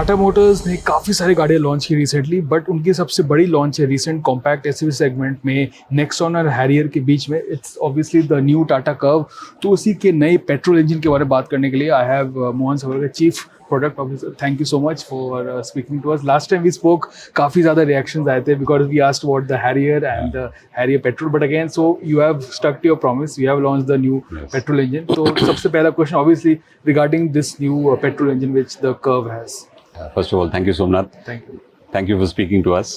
Tata Motors ने काफ़ी सारी गाड़ियाँ लॉन्च की रिसेंटली, बट उनकी सबसे बड़ी लॉन्च है रिसेंट कॉम्पैक्ट एसयूवी सेगमेंट में नेक्सॉन और हैरियर के बीच में। It's obviously the new Tata curve. तो उसी के नए पेट्रोल इंजन के बारे में बात करने के लिए I have Mohan Savarkar, chief product officer. Thank you so much for speaking to us. Last time we spoke, काफ़ी ज़्यादा रिएक्शंस आए थे because we asked about the Harrier and the Harrier petrol, but again so you have stuck to your promise, you have launch the new petrol engine. तो सबसे पहला question obviously regarding this new petrol engine which the Curvv has. First of all, thank you, Somnath. Thank you. Thank you for speaking to us.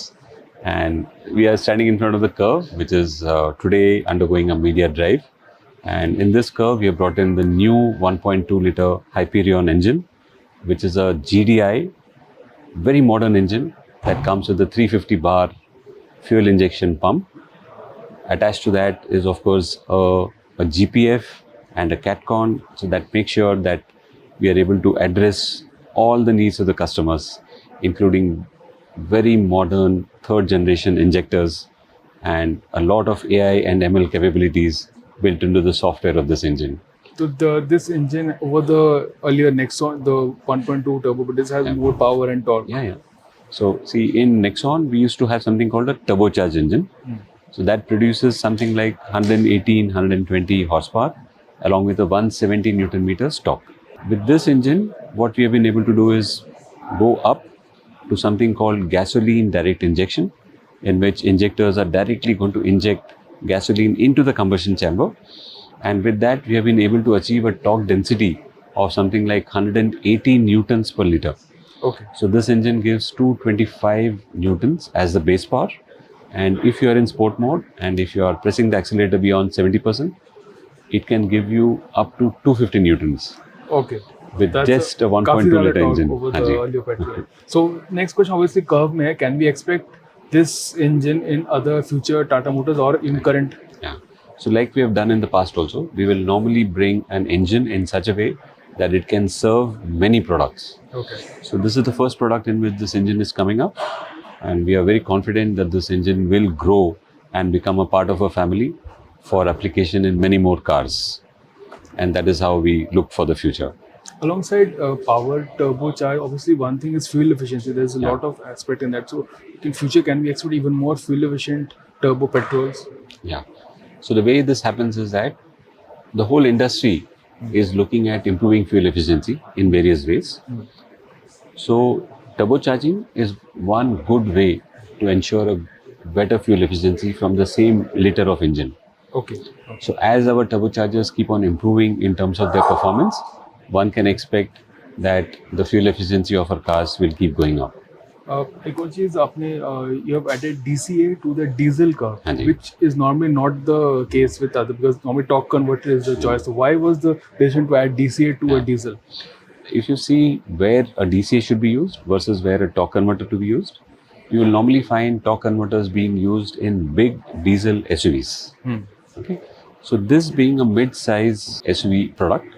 And we are standing in front of the Curvv, which is today undergoing a media drive. And in this Curvv, we have brought in the new 1.2-liter Hyperion engine, which is a GDI, very modern engine that comes with a 350 bar fuel injection pump. Attached to that is, of course, a GPF and a CATCON, so that makes sure that we are able to address all the needs of the customers, including very modern third generation injectors and a lot of AI and ML capabilities built into the software of this engine. So this engine over the earlier Nexon, the 1.2 turbo, but this has more power and torque. Yeah. So see, in Nexon, we used to have something called a turbocharged engine. So that produces something like 118, 120 horsepower along with a 170 Newton meters torque. With this engine, what we have been able to do is go up to something called gasoline direct injection, in which injectors are directly going to inject gasoline into the combustion chamber. And with that, we have been able to achieve a torque density of something like 180 newtons per liter. Okay. So this engine gives 225 newtons as the base power. And if you are in sport mode and if you are pressing the accelerator beyond 70%, it can give you up to 250 newtons. Okay. With That's just a 1.2 liter engine. Over the earlier petrol. So next question obviously Curvv mein hai. Can we expect this engine in other future Tata Motors or in current? Yeah. So like we have done in the past also, we will normally bring an engine in such a way that it can serve many products. Okay. So this is the first product in which this engine is coming up, and we are very confident that this engine will grow and become a part of a family for application in many more cars. And that is how we look for the future. Alongside power, turbocharge, obviously one thing is fuel efficiency. There's a lot of aspect in that. So in future, can we expect even more fuel efficient turbo petrols? Yeah. So the way this happens is that the whole industry is looking at improving fuel efficiency in various ways. So turbocharging is one good way to ensure a better fuel efficiency from the same liter of engine. Okay. So as our turbochargers keep on improving in terms of their performance, one can expect that the fuel efficiency of our cars will keep going up. एक और चीज़ आपने you have added DCA to the diesel car, which is normally not the case with other, because normally torque converter is the choice. So why was the decision to add DCA to a diesel? If you see where a DCA should be used versus where a torque converter to be used, you will normally find torque converters being used in big diesel SUVs. Okay. So this being a mid-size SUV product,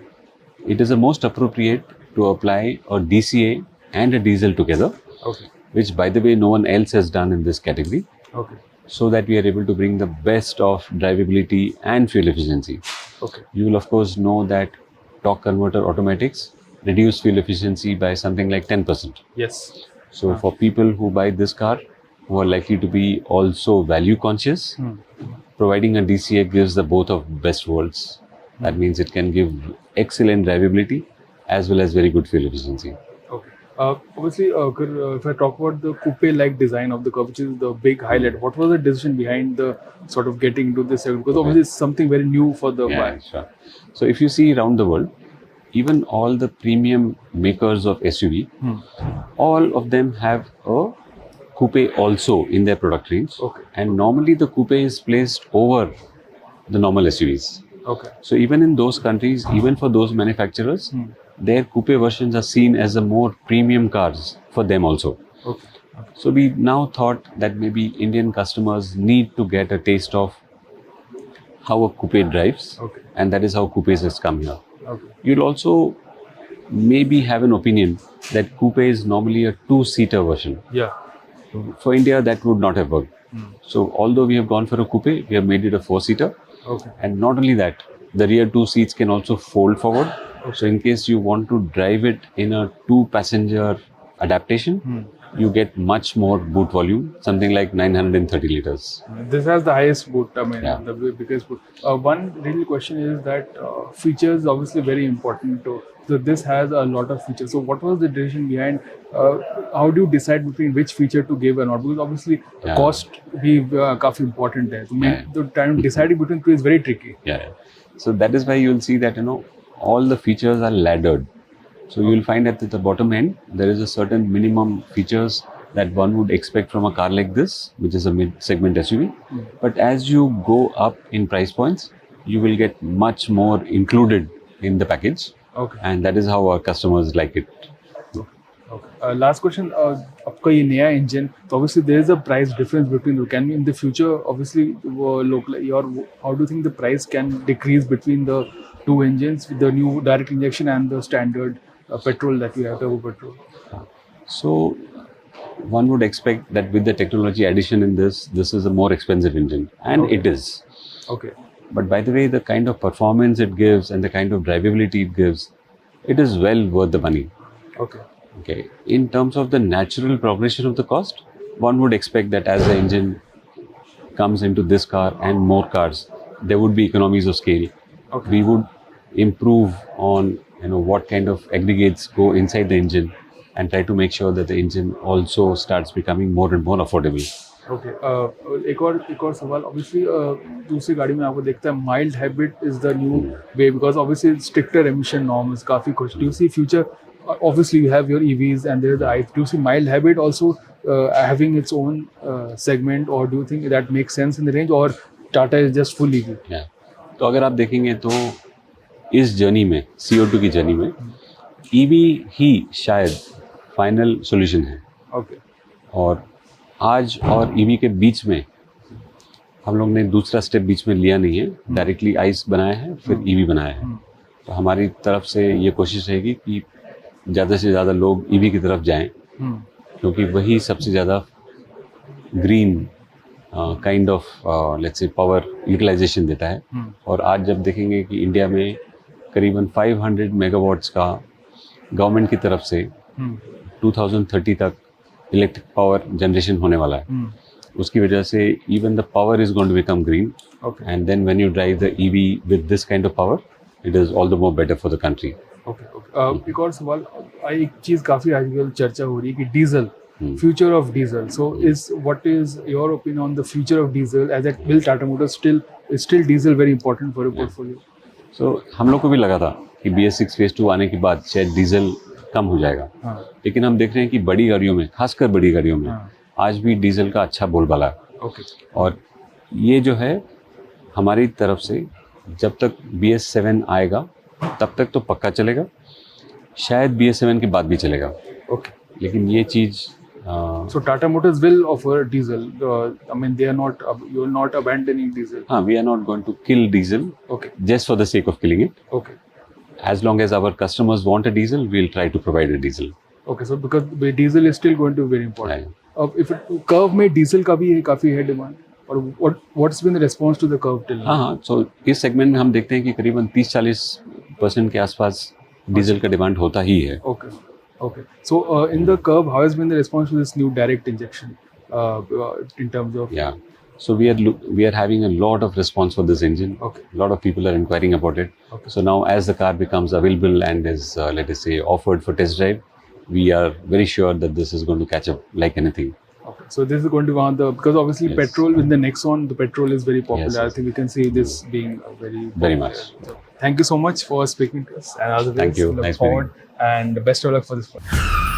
it is the most appropriate to apply a DCA and a diesel together. Okay. Which, by the way, no one else has done in this category. Okay. So that we are able to bring the best of drivability and fuel efficiency. Okay. You will of course know that torque converter automatics reduce fuel efficiency by something like 10%. Yes. So for people who buy this car, who are likely to be also value conscious, providing a DCA gives the both of best worlds. That means it can give excellent drivability as well as very good fuel efficiency. Okay. Obviously, if I talk about the coupe-like design of the Curvv, which is the big highlight, what was the decision behind the sort of getting into this segment? Because obviously it's something very new for the buyer. Sure. So if you see around the world, even all the premium makers of SUV, all of them have a coupe also in their product range. Okay. And normally the coupe is placed over the normal SUVs. Okay. So even in those countries, even for those manufacturers, their coupe versions are seen as the more premium cars for them also. Okay. So we now thought that maybe Indian customers need to get a taste of how a coupe drives. Okay. And that is how coupes has come here. Okay. You'll also maybe have an opinion that coupe is normally a two-seater version. Yeah. For India, that would not have worked. So although we have gone for a coupe, we have made it a four-seater. Okay. And not only that, the rear two seats can also fold forward. Okay. So in case you want to drive it in a two-passenger adaptation, you get much more boot volume, something like 930 liters. This has the highest boot, I mean, Yeah. the biggest boot. One real question is that features obviously very important too. So this has a lot of features. So what was the decision behind? How do you decide between which feature to give or not? Because obviously Yeah. cost भी काफी important है. So Yeah. the time deciding between two is very tricky. Yeah. So that is why you will see that all the features are laddered. So you will find that at the bottom end there is a certain minimum features that one would expect from a car like this, which is a mid-segment SUV. But as you go up in price points, you will get much more included in the package, Okay. and that is how our customers like it. Okay. Last question. आपका ये नया engine, so obviously there is a price difference between them. Can we in the future, obviously, how do you think the price can decrease between the two engines, with the new direct injection and the standard petrol that we have, turbo petrol? So one would expect that with the technology addition in this is a more expensive engine, and Okay. it is. Okay. But by the way, the kind of performance it gives and the kind of drivability it gives, it is well worth the money. Okay. Okay. In terms of the natural progression of the cost, one would expect that as the engine comes into this car and more cars, there would be economies of scale. Okay. We would improve on what kind of aggregates go inside the engine and try to make sure that the engine also starts becoming more and more affordable. Okay एक और सवाल obviously दूसरी गाड़ी में आपको देखता है mild hybrid is the new way because obviously stricter emission norms काफ़ी कुछ do see future obviously you have your EVs and there is the ICE. Do you see mild habit also having its own segment, or do you think that makes sense in the range, or Tata is just full EV? Yeah. तो अगर आप देखेंगे तो इस journey में CO2 की journey में EV ही शायद फाइनल सॉल्यूशन है. ओके. और आज और EV के बीच में हम लोग ने दूसरा स्टेप बीच में लिया नहीं है. डायरेक्टली आइस बनाया है, फिर EV बनाया है. तो हमारी तरफ से ये कोशिश रहेगी कि ज़्यादा से ज़्यादा लोग EV की तरफ जाएं, क्योंकि वही सबसे ज़्यादा green kind of let's say power utilization देता है. और आज जब देखेंगे कि इंडिया में करीबन 500 मेगावाट्स का गवर्नमेंट की तरफ से 2030 तक इलेक्ट्रिक पावर जनरेशन होने वाला है, उसकी वजह से even the power is going to become green. And then when you drive the EV with this kind of power, it is all the more better for the country. Okay. एक और सवाल, एक चीज़ काफ़ी आजकल चर्चा हो रही है कि diesel, future of diesel. So what is your opinion on the future of diesel, as at will Tata Motors still diesel very important for your portfolio? So हम लोग को भी लगा था कि BS6 फेज 2 आने के बाद शायद डीजल कम हो जाएगा. लेकिन हम देख रहे हैं कि बड़ी गाड़ियों में, खासकर बड़ी गाड़ियों में, आज भी डीजल का अच्छा बोलबाला है. और ये जो है हमारी तरफ से जब तक BS7 आएगा तब तक तो पक्का चलेगा, शायद BS7 के बाद भी चलेगा. लेकिन ये चीज़ So Tata Motors will offer diesel. I mean, they are not. You are not abandoning diesel. हाँ, we are not going to kill diesel. Okay. Just for the sake of killing it. Okay. As long as our customers want a diesel, we'll try to provide a diesel. Okay. So because the diesel is still going to be very important. If Curvv में diesel का भी काफ़ी है demand, और what's been the response to the Curvv till now? हाँ. So इस segment में हम देखते हैं कि करीबन 30-40% के आसपास डीजल का डिमांड होता ही है. Okay. So in the Curvv, how has been the response to this new direct injection in terms of? Yeah. So we are having a lot of response for this engine. Okay. A lot of people are inquiring about it. Okay. So now as the car becomes available and is let us say offered for test drive, we are very sure that this is going to catch up like anything. Okay. So this is going to be one of the, because obviously Yes. petrol in the Nexon, the petrol is very popular. Yes, yes. I think we can see this being very Very popular. much. So, thank you so much for speaking to us, and as always, Thank you. look Nice forward, and best of luck for this one.